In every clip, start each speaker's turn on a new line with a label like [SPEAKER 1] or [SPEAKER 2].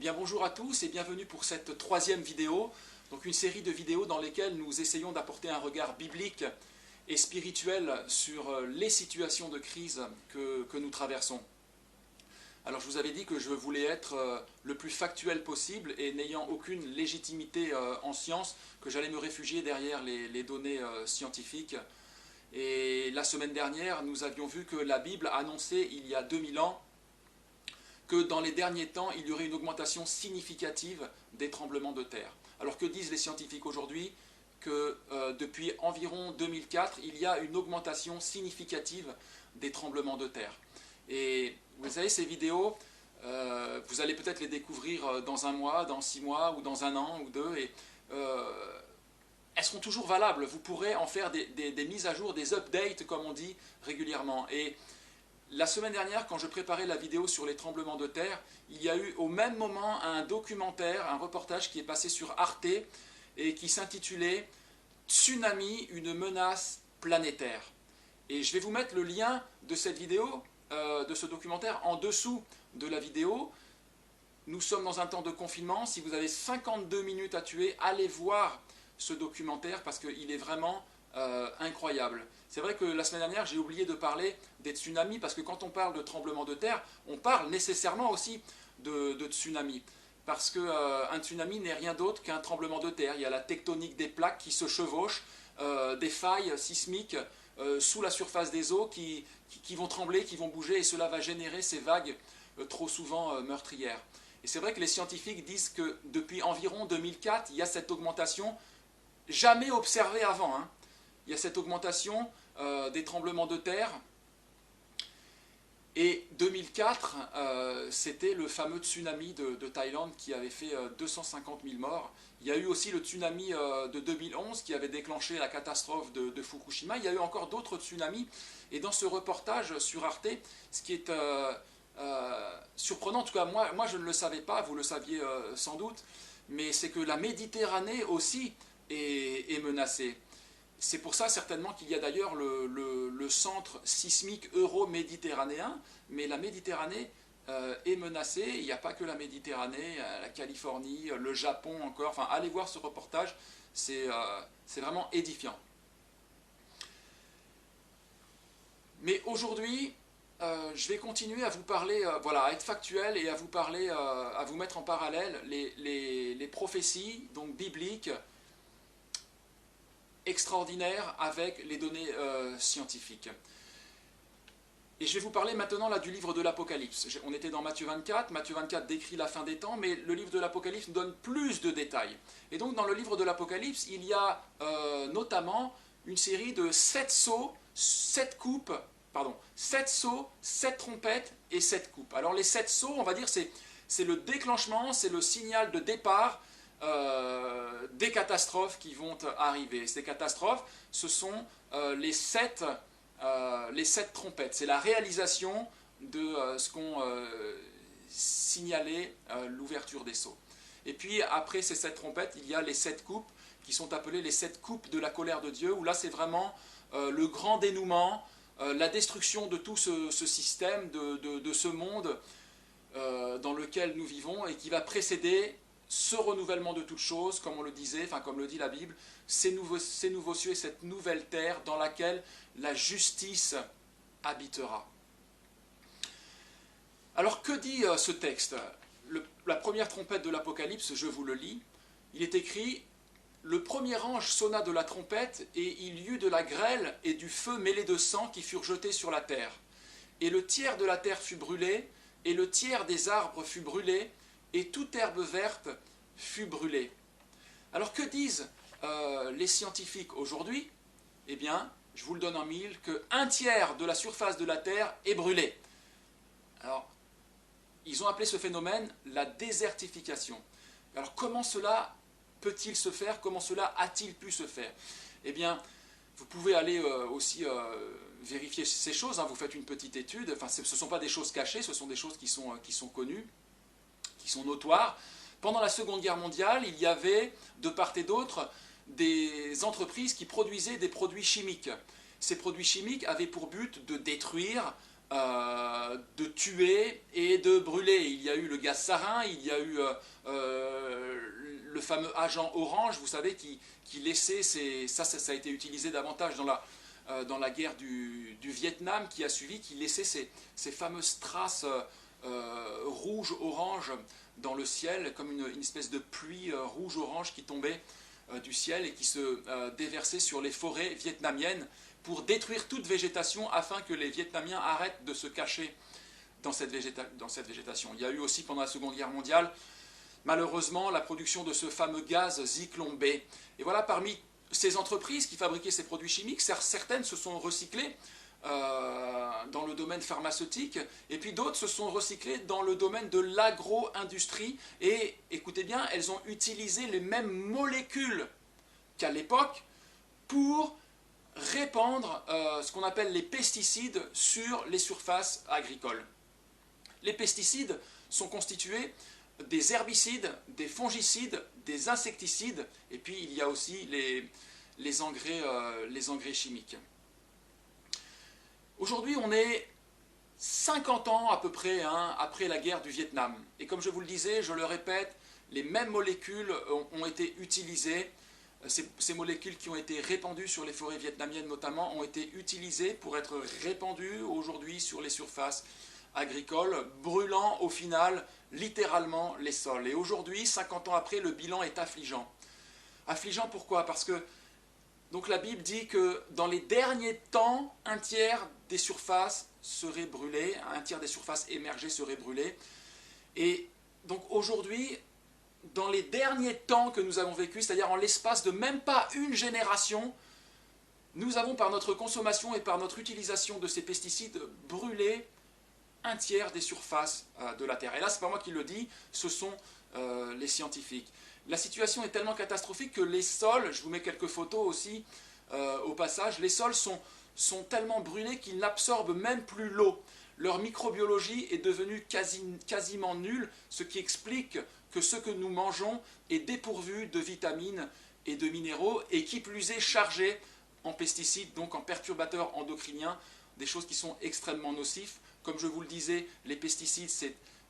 [SPEAKER 1] bien bonjour à tous et bienvenue pour cette troisième vidéo, donc une série de vidéos dans lesquelles nous essayons d'apporter un regard biblique et spirituel sur les situations de crise que nous traversons. Alors je vous avais dit que je voulais être le plus factuel possible et n'ayant aucune légitimité en science, que j'allais me réfugier derrière les données scientifiques. Et la semaine dernière, nous avions vu que la Bible annonçait il y a 2000 ans que dans les derniers temps, il y aurait une augmentation significative des tremblements de terre. Alors que disent les scientifiques aujourd'hui? Que depuis environ 2004, il y a une augmentation significative des tremblements de terre. Et vous savez, ces vidéos, vous allez peut-être les découvrir dans un mois, dans 6 mois, ou dans un an, ou deux, et elles seront toujours valables. Vous pourrez en faire des mises à jour, des updates, comme on dit, régulièrement. Et la semaine dernière, quand je préparais la vidéo sur les tremblements de terre, il y a eu au même moment un documentaire, un reportage qui est passé sur Arte et qui s'intitulait « Tsunami, une menace planétaire ». Et je vais vous mettre le lien de cette vidéo, de ce documentaire, en dessous de la vidéo. Nous sommes dans un temps de confinement. Si vous avez 52 minutes à tuer, allez voir ce documentaire parce qu'il est vraiment incroyable. C'est vrai que la semaine dernière, j'ai oublié de parler des tsunamis, parce que quand on parle de tremblement de terre, on parle nécessairement aussi de tsunami. Parce qu'un tsunami n'est rien d'autre qu'un tremblement de terre. Il y a la tectonique des plaques qui se chevauchent, des failles sismiques sous la surface des eaux qui vont trembler, qui vont bouger, et cela va générer ces vagues trop souvent meurtrières. Et c'est vrai que les scientifiques disent que depuis environ 2004, il y a cette augmentation jamais observée avant, hein. Il y a cette augmentation des tremblements de terre. Et 2004, c'était le fameux tsunami de Thaïlande qui avait fait 250 000 morts. Il y a eu aussi le tsunami de 2011 qui avait déclenché la catastrophe de Fukushima. Il y a eu encore d'autres tsunamis. Et dans ce reportage sur Arte, ce qui est surprenant, en tout cas moi je ne le savais pas, vous le saviez sans doute, mais c'est que la Méditerranée aussi est menacée. C'est pour ça certainement qu'il y a d'ailleurs le centre sismique euro-méditerranéen, mais la Méditerranée est menacée. Il n'y a pas que la Méditerranée, la Californie, le Japon encore. Enfin, allez voir ce reportage, c'est vraiment édifiant. Mais aujourd'hui, je vais continuer à vous parler, voilà, à être factuel et à vous parler, à vous mettre en parallèle les prophéties donc bibliques extraordinaire avec les données scientifiques. Et je vais vous parler maintenant là, du livre de l'Apocalypse. On était dans Matthieu 24, Matthieu 24 décrit la fin des temps, mais le livre de l'Apocalypse nous donne plus de détails. Et donc dans le livre de l'Apocalypse, il y a notamment une série de 7 sceaux, 7 coupes, 7 trompettes et 7 coupes. Alors les 7 sceaux, on va dire, c'est le déclenchement, c'est le signal de départ des catastrophes qui vont arriver. Ces catastrophes, ce sont les 7 trompettes. C'est la réalisation de ce qu'ont signalé l'ouverture des sceaux. Et puis après ces 7 trompettes, il y a les 7 coupes qui sont appelées les 7 coupes de la colère de Dieu, où là c'est vraiment le grand dénouement, la destruction de tout ce système, de ce monde dans lequel nous vivons, et qui va précéder ce renouvellement de toutes choses, comme on le disait, enfin comme le dit la Bible, ces nouveaux cieux et cette nouvelle terre dans laquelle la justice habitera. Alors que dit ce texte? La première trompette de l'Apocalypse, je vous le lis, il est écrit « Le premier ange sonna de la trompette, et il y eut de la grêle et du feu mêlé de sang qui furent jetés sur la terre. Et le tiers de la terre fut brûlé, et le tiers des arbres fut brûlé, et toute herbe verte fut brûlée. » Alors que disent les scientifiques aujourd'hui? Eh bien, je vous le donne en mille, qu'un tiers de la surface de la Terre est brûlée. Alors, ils ont appelé ce phénomène la désertification. Alors comment cela peut-il se faire? Comment cela a-t-il pu se faire? Eh bien, vous pouvez aller aussi vérifier ces choses, hein. Vous faites une petite étude, enfin, ce ne sont pas des choses cachées, ce sont des choses qui sont connues, qui sont notoires. Pendant la Seconde Guerre mondiale, il y avait, de part et d'autre, des entreprises qui produisaient des produits chimiques. Ces produits chimiques avaient pour but de détruire de tuer et de brûler. Il y a eu le gaz sarin, il y a eu le fameux agent orange, vous savez, qui laissait ça a été utilisé davantage dans la guerre du Vietnam qui a suivi, qui laissait ces fameuses traces rouge-orange dans le ciel, comme une espèce de pluie rouge-orange qui tombait du ciel et qui se déversait sur les forêts vietnamiennes pour détruire toute végétation afin que les Vietnamiens arrêtent de se cacher dans cette végétation. Il y a eu aussi pendant la Seconde Guerre mondiale, malheureusement, la production de ce fameux gaz Zyklon B. Et voilà, parmi ces entreprises qui fabriquaient ces produits chimiques, certaines se sont recyclées dans le domaine pharmaceutique, et puis d'autres se sont recyclées dans le domaine de l'agro-industrie, et écoutez bien, elles ont utilisé les mêmes molécules qu'à l'époque pour répandre ce qu'on appelle les pesticides sur les surfaces agricoles. Les pesticides sont constitués des herbicides, des fongicides, des insecticides, et puis il y a aussi les engrais chimiques. Aujourd'hui, on est 50 ans à peu près après la guerre du Vietnam. Et comme je vous le disais, je le répète, les mêmes molécules ont été utilisées. Ces molécules qui ont été répandues sur les forêts vietnamiennes notamment ont été utilisées pour être répandues aujourd'hui sur les surfaces agricoles, brûlant au final littéralement les sols. Et aujourd'hui, 50 ans après, le bilan est affligeant. Affligeant pourquoi? Parce que donc la Bible dit que dans les derniers temps, un tiers des surfaces seraient brûlées, un tiers des surfaces émergées seraient brûlées. Et donc aujourd'hui, dans les derniers temps que nous avons vécu, c'est-à-dire en l'espace de même pas une génération, nous avons par notre consommation et par notre utilisation de ces pesticides brûlé un tiers des surfaces de la Terre. Et là, ce n'est pas moi qui le dis, ce sont les scientifiques. La situation est tellement catastrophique que les sols, je vous mets quelques photos aussi au passage, les sols sont tellement brûlés qu'ils n'absorbent même plus l'eau. Leur microbiologie est devenue quasiment nulle, ce qui explique que ce que nous mangeons est dépourvu de vitamines et de minéraux, et qui plus est chargé en pesticides, donc en perturbateurs endocriniens, des choses qui sont extrêmement nocifs. Comme je vous le disais, les pesticides,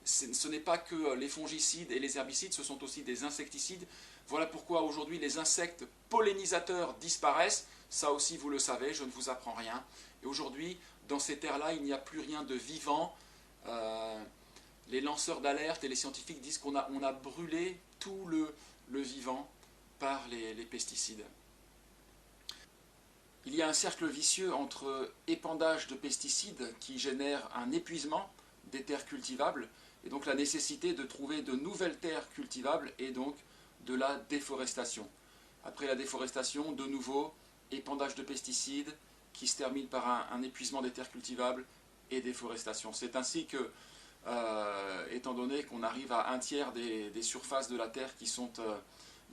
[SPEAKER 1] ce n'est pas que les fongicides et les herbicides, ce sont aussi des insecticides. Voilà pourquoi aujourd'hui les insectes pollinisateurs disparaissent. Ça aussi vous le savez, je ne vous apprends rien. Et aujourd'hui, dans ces terres-là, il n'y a plus rien de vivant. Les lanceurs d'alerte et les scientifiques disent qu'on a brûlé tout le vivant par les pesticides. Il y a un cercle vicieux entre épandage de pesticides qui génère un épuisement des terres cultivables et donc la nécessité de trouver de nouvelles terres cultivables et donc de la déforestation. Après la déforestation, de nouveau, épandage de pesticides qui se termine par un épuisement des terres cultivables et déforestation. C'est ainsi que, étant donné qu'on arrive à un tiers des surfaces de la terre qui sont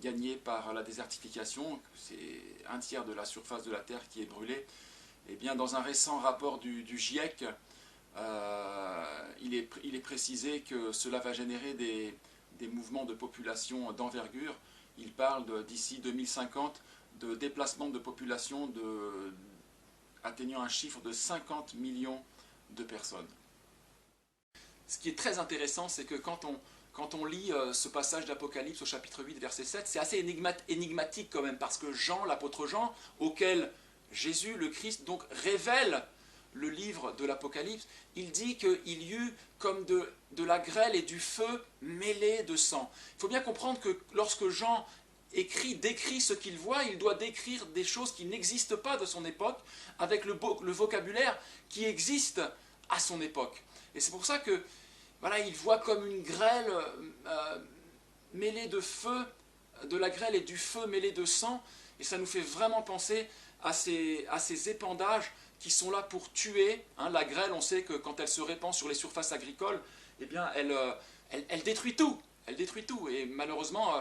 [SPEAKER 1] gagnées par la désertification, c'est un tiers de la surface de la terre qui est brûlée, et bien dans un récent rapport du GIEC, il est précisé que cela va générer des mouvements de population d'envergure. Il parle d'ici 2050 de déplacement de population atteignant un chiffre de 50 millions de personnes. Ce qui est très intéressant, c'est que quand on lit ce passage d'Apocalypse au chapitre 8, verset 7, c'est assez énigmatique quand même, parce que Jean, l'apôtre Jean, auquel Jésus, le Christ, donc révèle le livre de l'Apocalypse, il dit qu'il y eut comme de la grêle et du feu mêlés de sang. Il faut bien comprendre que lorsque Jean décrit ce qu'il voit, il doit décrire des choses qui n'existent pas de son époque, avec le vocabulaire qui existe à son époque. Et c'est pour ça que voilà, il voit comme une grêle mêlée de feu, de la grêle et du feu mêlés de sang, et ça nous fait vraiment penser à ces épandages qui sont là pour tuer. La grêle, on sait que quand elle se répand sur les surfaces agricoles, eh bien, elle détruit tout. Elle détruit tout. Et malheureusement,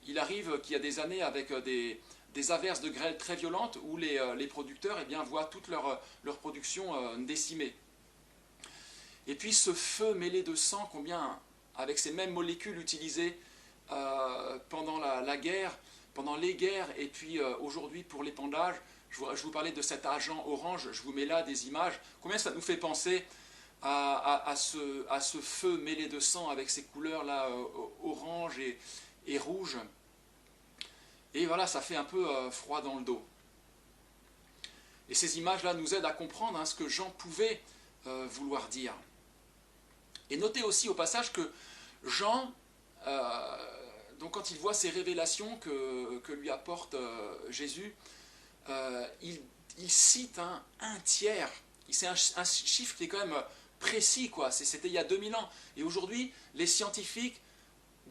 [SPEAKER 1] il arrive qu'il y a des années avec des averses de grêle très violentes où les producteurs eh bien, voient toute leur production décimée. Et puis ce feu mêlé de sang, combien, avec ces mêmes molécules utilisées pendant la guerre, pendant les guerres, et puis aujourd'hui pour l'épandage, je vous parlais de cet agent orange, je vous mets là des images, combien ça nous fait penser à ce feu mêlé de sang avec ces couleurs là orange et rouge. Et voilà, ça fait un peu froid dans le dos. Et ces images-là nous aident à comprendre ce que Jean pouvait vouloir dire. Et notez aussi au passage que Jean, donc quand il voit ces révélations que lui apporte Jésus, il cite un tiers. C'est un chiffre qui est quand même précis, quoi. C'était il y a 2000 ans. Et aujourd'hui, les scientifiques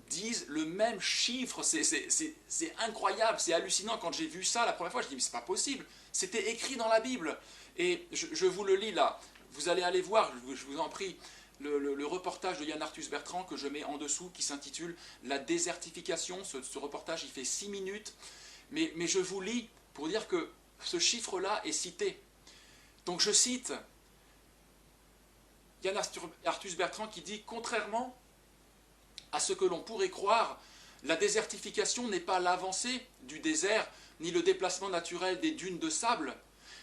[SPEAKER 1] disent le même chiffre. C'est incroyable, c'est hallucinant. Quand j'ai vu ça la première fois, je dis mais c'est pas possible. C'était écrit dans la Bible. Et je vous le lis là. Vous allez aller voir, je vous en prie, le reportage de Yann Arthus Bertrand que je mets en dessous, qui s'intitule « La désertification ». Ce reportage, il fait 6 minutes. Mais je vous lis pour dire que ce chiffre-là est cité. Donc je cite Yann Arthus Bertrand qui dit « Contrairement à ce que l'on pourrait croire, la désertification n'est pas l'avancée du désert, ni le déplacement naturel des dunes de sable.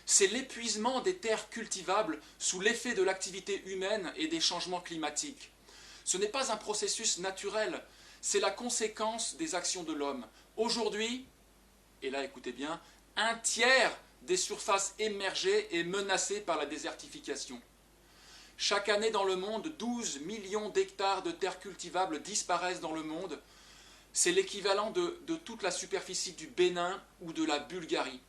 [SPEAKER 1] C'est l'épuisement des terres cultivables sous l'effet de l'activité humaine et des changements climatiques. Ce n'est pas un processus naturel, c'est la conséquence des actions de l'homme. Aujourd'hui, et là écoutez bien, un tiers des surfaces émergées est menacé par la désertification. Chaque année dans le monde, 12 millions d'hectares de terres cultivables disparaissent dans le monde. C'est l'équivalent de toute la superficie du Bénin ou de la Bulgarie.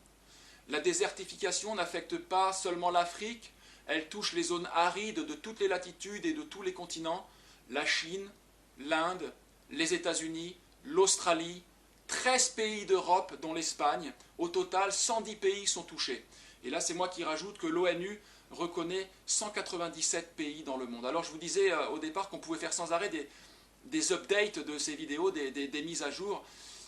[SPEAKER 1] La désertification n'affecte pas seulement l'Afrique, elle touche les zones arides de toutes les latitudes et de tous les continents, la Chine, l'Inde, les États-Unis, l'Australie, 13 pays d'Europe dont l'Espagne. Au total, 110 pays sont touchés. Et là, c'est moi qui rajoute que l'ONU reconnaît 197 pays dans le monde. Alors je vous disais au départ qu'on pouvait faire sans arrêt des updates de ces vidéos, des mises à jour.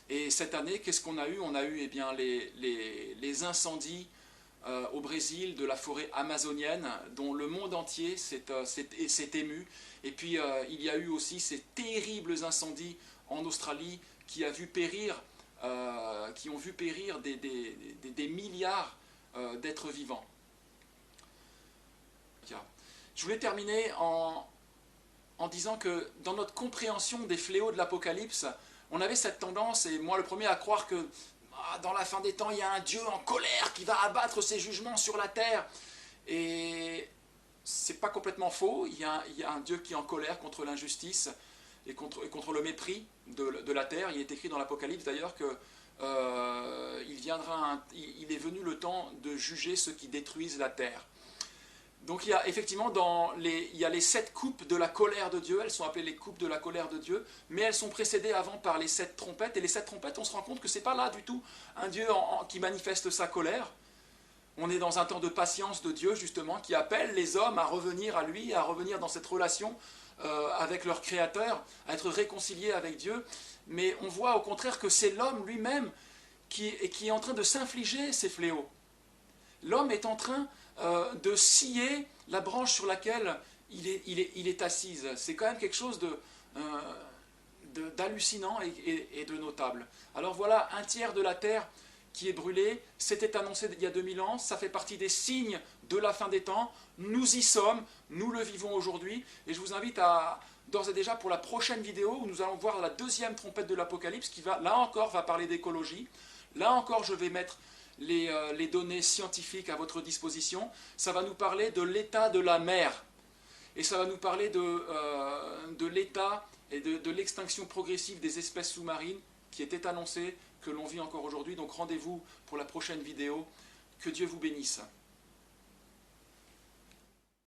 [SPEAKER 1] Et cette année, qu'est-ce qu'on a eu? On a eu bien, les incendies au Brésil de la forêt amazonienne, dont le monde entier s'est ému. Et puis il y a eu aussi ces terribles incendies en Australie qui ont vu périr des milliards d'êtres vivants. Je voulais terminer en disant que dans notre compréhension des fléaux de l'Apocalypse, on avait cette tendance, et moi le premier, à croire que dans la fin des temps, il y a un Dieu en colère qui va abattre ses jugements sur la terre. Et c'est pas complètement faux, il y a un Dieu qui est en colère contre l'injustice et contre le mépris de la terre. Il est écrit dans l'Apocalypse d'ailleurs que il est venu le temps de juger ceux qui détruisent la terre. Donc il y a effectivement il y a les 7 coupes de la colère de Dieu, elles sont appelées les coupes de la colère de Dieu, mais elles sont précédées avant par les 7 trompettes, et les 7 trompettes, on se rend compte que ce n'est pas là du tout un Dieu qui manifeste sa colère. On est dans un temps de patience de Dieu justement, qui appelle les hommes à revenir à lui, à revenir dans cette relation avec leur Créateur, à être réconciliés avec Dieu, mais on voit au contraire que c'est l'homme lui-même qui est en train de s'infliger ces fléaux. L'homme est en train de scier la branche sur laquelle il est assise. C'est quand même quelque chose d'hallucinant et de notable. Alors voilà, un tiers de la terre qui est brûlée, c'était annoncé il y a 2000 ans, ça fait partie des signes de la fin des temps, nous y sommes, nous le vivons aujourd'hui, et je vous invite à, d'ores et déjà pour la prochaine vidéo, où nous allons voir la deuxième trompette de l'Apocalypse, qui là encore va parler d'écologie, là encore je vais mettre les données scientifiques à votre disposition, ça va nous parler de l'état de la mer, et ça va nous parler de l'état et de l'extinction progressive des espèces sous-marines qui était annoncée, que l'on vit encore aujourd'hui. Donc rendez-vous pour la prochaine vidéo. Que Dieu vous bénisse.